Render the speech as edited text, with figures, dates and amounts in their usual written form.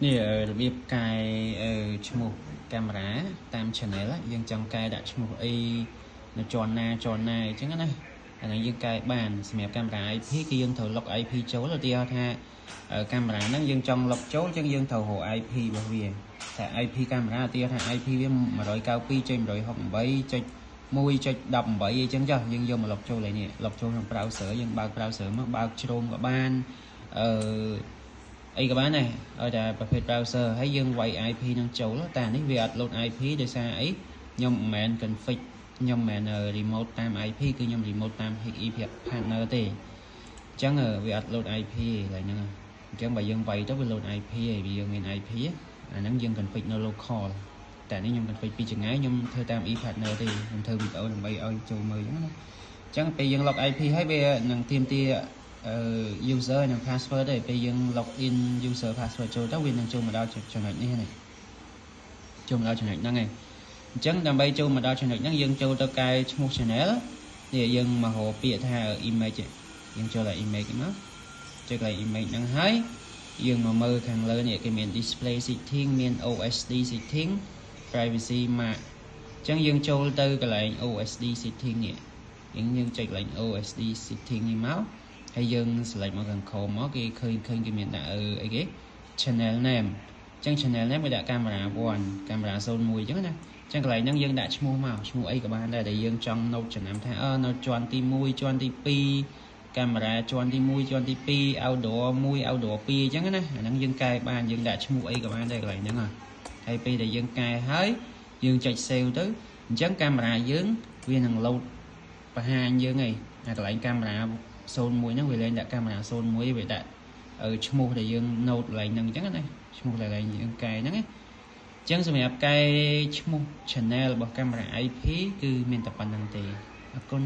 nèរបៀបកាយឈ្មោះកាមេរ៉ាតាម channel យើងចង់កាយដាក់ឈ្មោះអីនៅជាន់ណាអញ្ចឹងណាអានេះយើងកាយបានសម្រាប់កាមេរ៉ា IP គឺយើងត្រូវ log IP ចូលឧទាហរណ៍ថាកាមេរ៉ាហ្នឹងយើងចង់ log ចូលអញ្ចឹងយើងត្រូវរក IP របស់វាតែ IP កាមេរ៉ាឧទាហរណ៍ថា IP វា 192.168.1.18 អីចឹងចុះយើងយកមក log ចូលឯនេះ log ចូលក្នុង browser យើងបើក browser មកបើក Chrome ក៏បានអីក៏បានដែរឲ្យតែប្រភេទ browser ហើយយើងវាយ IP នឹងចូលតែនេះវាអត់ load IP ដោយសារអីខ្ញុំមិនមែន config ខ្ញុំមិនមែន remote តាម IP គឺខ្ញុំ remote តាម HE partner ទេអញ្ចឹងវាអត់ load IP ឡើយហ្នឹងអញ្ចឹងបើយើងវាយទៅវា load IP ឯងវាយើងមាន IP អាហ្នឹងយើង config នៅ local តែនេះខ្ញុំ config ពីចម្ងាយខ្ញុំធ្វើតាម e partner ទេខ្ញុំធ្វើវីដេអូដើម្បីឲ្យចូលមើលអញ្ចឹងណាអញ្ចឹងពេលយើង log IP ហើយវានឹងទាមទារuser និង password ទេពេលយើង log in user password ចូលទៅវានឹងចូលមកដល់ចំណុចនេះចូលមកដល់ចំណុចហ្នឹងឯងអញ្ចឹងដើម្បីចូលមកដល់ចំណុចហ្នឹងយើងចូលទៅកែឈ្មោះ channel នេះយើងមករកពាក្យថា image យើងចូលដល់ image មកចុចកន្លែង image ហ្នឹងហើយយើងមកមើលខាងលើនេះគេមាន display setting មាន OSD setting privacy mark អញ្ចឹងយើងចូលទៅកន្លែង OSD setting នេះយើងចុចកន្លែង OSD setting នេះមកហើយយើង select មកខាងក្រោមមកគេឃើញគេមានដាក់អីគេ channel name អញ្ចឹង channel name គេដាក់កាមេរ៉ា1កាមេរ៉ា01អញ្ចឹងណាអញ្ចឹងកន្លែងហ្នឹងយើងដាក់ឈ្មោះមកឈ្មោះអីក៏បានដែរដែលយើងចង់ note ចំណាំថានៅជាន់ទី1ជាន់ទី2កាមេរ៉ាជាន់ទី1ជាន់ទី2 outdoor 1 outdoor 2អញ្ចឹងណាអាហ្នឹងយើងកែបានយើងដាក់ឈ្មោះអីក៏បានដែរកន្លែងហ្នឹងហើយពេលដែលយើងកែហើយយើងចុច save ទៅអញ្ចឹងកាមេរ៉ាយើងវានឹង load បង្ហាញយើងឯងអាកន្លែងកាមេរ៉ា01ហ្នឹងវាលែងដាក់កាមេរ៉ា01វាដាក់ឈ្មោះដែលយើង note កន្លែងហ្នឹងអញ្ចឹងណាឈ្មោះកន្លែងយើងកែហ្នឹងណាអញ្ចឹងសម្រាប់កែឈ្មោះ channel របស់កាមេរ៉ា IP គឺមានតែប៉ុណ្្នឹងទេអរគុណ